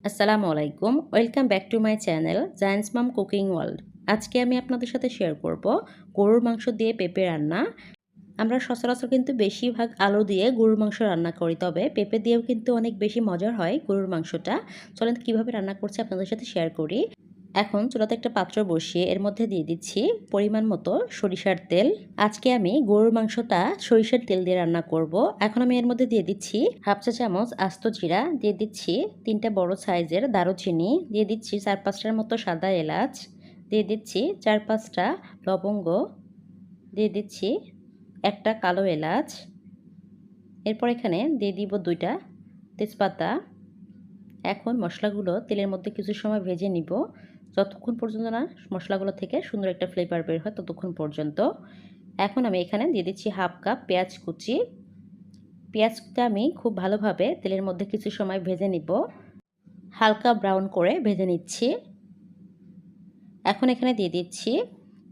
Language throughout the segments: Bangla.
আসসালামু আলাইকুম, welcome back to my channel giants mom cooking world. আজকে আমি আপনাদের সাথে শেয়ার করব গরুর মাংস দিয়ে পেঁপে রান্না। আমরা সচরাচর কিন্তু বেশিরভাগ আলু দিয়ে গরুর মাংস রান্না করি, তবে পেঁপে দিয়েও কিন্তু অনেক বেশি মজার হয় গরুর মাংসটা। চলেন কীভাবে রান্না করছি আপনাদের সাথে শেয়ার করি। এখন চুলাতে একটা পাত্র বসিয়ে এর মধ্যে দিয়ে দিচ্ছি পরিমাণ মতো সরিষার তেল। আজকে আমি গরুর মাংসটা সরিষার তেল দিয়ে রান্না করব। এখন আমি এর মধ্যে দিয়ে দিচ্ছি হাফ চা চামচ আস্ত জিরা, দিয়ে দিচ্ছি 3টা বড় সাইজের দারুচিনি, দিয়ে দিচ্ছি 4-5টার মতো সাদা এলাচ, দিয়ে দিচ্ছি 4-5টা লবঙ্গ, দিয়ে দিচ্ছি একটা কালো এলাচ। এরপর এখানে দিয়ে দিব 2টা তেজপাতা। এখন মশলাগুলো তেলের মধ্যে কিছু সময় ভেজে নিব, যতক্ষণ পর্যন্ত না মশলাগুলো থেকে সুন্দর একটা ফ্লেভার বের হয় ততক্ষণ পর্যন্ত। এখন আমি এখানে দিয়ে দিচ্ছি হাফ কাপ পেঁয়াজ কুচি। পেঁয়াজটা আমি খুব ভালোভাবে তেলের মধ্যে কিছু সময় ভেজে নিব, হালকা ব্রাউন করে ভেজে নিচ্ছি। এখন এখানে দিয়ে দিচ্ছি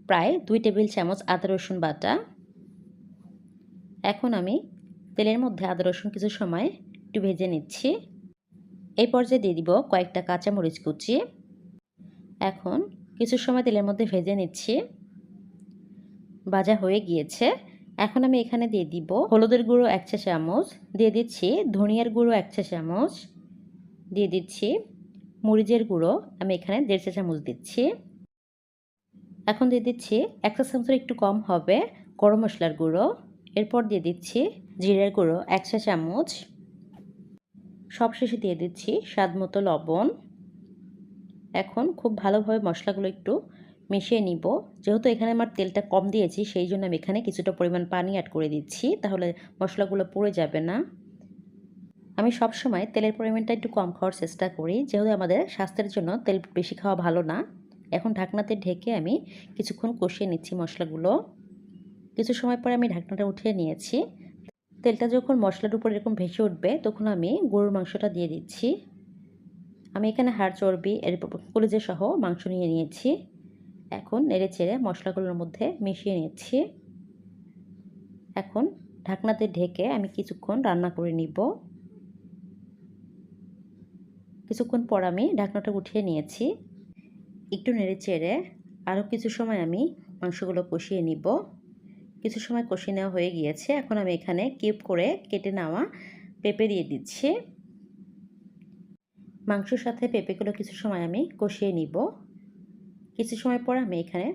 প্রায় 2 টেবিল চামচ আদা রসুন বাটা। এখন আমি তেলের মধ্যে আদা রসুন কিছু সময় একটু ভেজে নিচ্ছি। এই পর্যায়ে দিয়ে দিব কয়েকটা কাঁচামরিচ কুচি। এখন কিছু সময় তেলের মধ্যে ভেজে নিচ্ছি, ভাজা হয়ে গিয়েছে। এখন আমি এখানে দিয়ে দিব হলুদের গুঁড়ো 1 চা চামচ, দিয়ে দিচ্ছি ধনিয়ার গুঁড়ো 1 চা চামচ, দিয়ে দিচ্ছি মরিচের গুঁড়ো আমি এখানে 1.5 চা চামচ দিচ্ছি। এখন দিয়ে দিচ্ছি 1 চা চামচের একটু কম হবে গরম মশলার গুঁড়ো। এরপর দিয়ে দিচ্ছি জিরার গুঁড়ো 1 চা চামচ। সবশেষে দিয়ে দিচ্ছি স্বাদ মতো লবণ। এখন খুব ভালোভাবে মশলাগুলো একটু মিশিয়ে নিব। যেহেতু এখানে আমার তেলটা কম দিয়েছি, সেই জন্য আমি এখানে কিছুটা পরিমাণ পানি অ্যাড করে দিচ্ছি, তাহলে মশলাগুলো পুড়ে যাবে না। আমি সবসময় তেলের পরিমাণটা একটু কম খাওয়ার চেষ্টা করি, যেহেতু আমাদের স্বাস্থ্যের জন্য তেল বেশি খাওয়া ভালো না। এখন ঢাকনাতে ঢেকে আমি কিছুক্ষণ কষিয়ে নিচ্ছি মশলাগুলো। কিছু সময় পরে আমি ঢাকনাটা উঠিয়ে নিয়েছি। তেলটা যখন মশলার উপর এরকম ভেসে উঠবে তখন আমি গরুর মাংসটা দিয়ে দিচ্ছি। আমি এখানে হাড় চর্বি এর কলিজা সহ মাংস নিয়ে নিয়েছি। এখন নেড়ে চেড়ে মশলাগুলোর মধ্যে মিশিয়ে নিচ্ছি। এখন ঢাকনাতে ঢেকে আমি কিছুক্ষণ রান্না করে নিব। কিছুক্ষণ পর আমি ঢাকনাটা উঠিয়ে নিয়েছি। একটু নেড়ে চেড়ে আরও কিছু সময় আমি মাংসগুলো কষিয়ে নিব। কিছু সময় কষিয়ে নেওয়া হয়ে গিয়েছে। এখন আমি এখানে কিউব করে কেটে নেওয়া পেঁপে দিয়ে দিচ্ছি। মাংসের সাথে পেঁপেগুলো কিছু সময় আমি কষিয়ে নিব। কিছু সময় পর আমি এখানে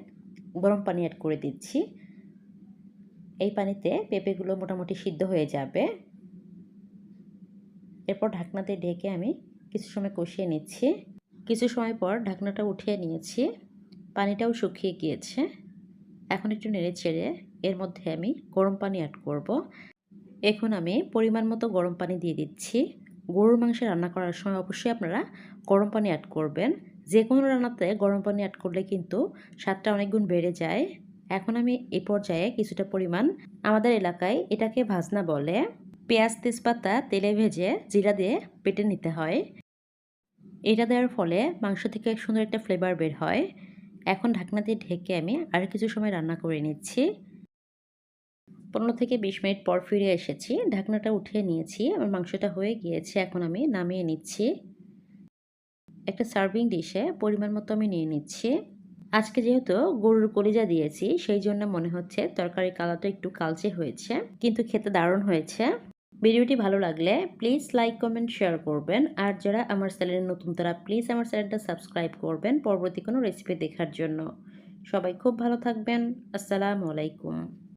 গরম পানি অ্যাড করে দিচ্ছি। এই পানিতে পেঁপেগুলো মোটামুটি সিদ্ধ হয়ে যাবে। এরপর ঢাকনাতে ঢেকে আমি কিছু সময় কষিয়ে নিচ্ছি। কিছু সময় পর ঢাকনাটা উঠিয়ে নিয়েছি, পানিটাও শুকিয়ে গিয়েছে। এখন একটু নেড়ে চেড়ে এর মধ্যে আমি গরম পানি অ্যাড করব। এখন আমি পরিমাণ মতো গরম পানি দিয়ে দিচ্ছি। গরুর মাংস রান্না করার সময় অবশ্যই আপনারা গরম পানি অ্যাড করবেন। যে কোনো রান্নাতে গরম পানি অ্যাড করলে কিন্তু স্বাদটা অনেক গুণ বেড়ে যায়। এখন আমি এই পর্যায়ে কিছুটা পরিমাণ, আমাদের এলাকায় এটাকে ভাজনা বলে, পেঁয়াজ তেজপাতা তেলে ভেজে জিরা দিয়ে বেটে নিতে হয়। এটা দেওয়ার ফলে মাংস থেকে সুন্দর একটা ফ্লেভার বের হয়। এখন ঢাকনা দিয়ে ঢেকে আমি আর কিছু সময় রান্না করে নিচ্ছি। 15 থেকে 20 মিনিট পর ফিরে এসেছি। ঢাকনাটা উঠিয়ে নিয়েছি। আমার মাংসটা হয়ে গিয়েছে। এখন আমি নামিয়ে নিচ্ছি। একটা সার্ভিং ডিশে পরিমাণ মতো আমি নিয়ে নিচ্ছি। আজকে যেহেতু গরুর কলিজা দিয়েছি, সেই জন্য মনে হচ্ছে তরকারির কালারটা একটু কালচে হয়েছে, কিন্তু খেতে দারুণ হয়েছে। ভিডিওটি ভালো লাগলে প্লিজ লাইক, কমেন্ট, শেয়ার করবেন। আর যারা আমার চ্যানেলে নতুন তারা প্লিজ আমার চ্যানেলটা সাবস্ক্রাইব করবেন পরবর্তী কোনো রেসিপি দেখার জন্য। সবাই খুব ভালো থাকবেন। আসসালামু আলাইকুম।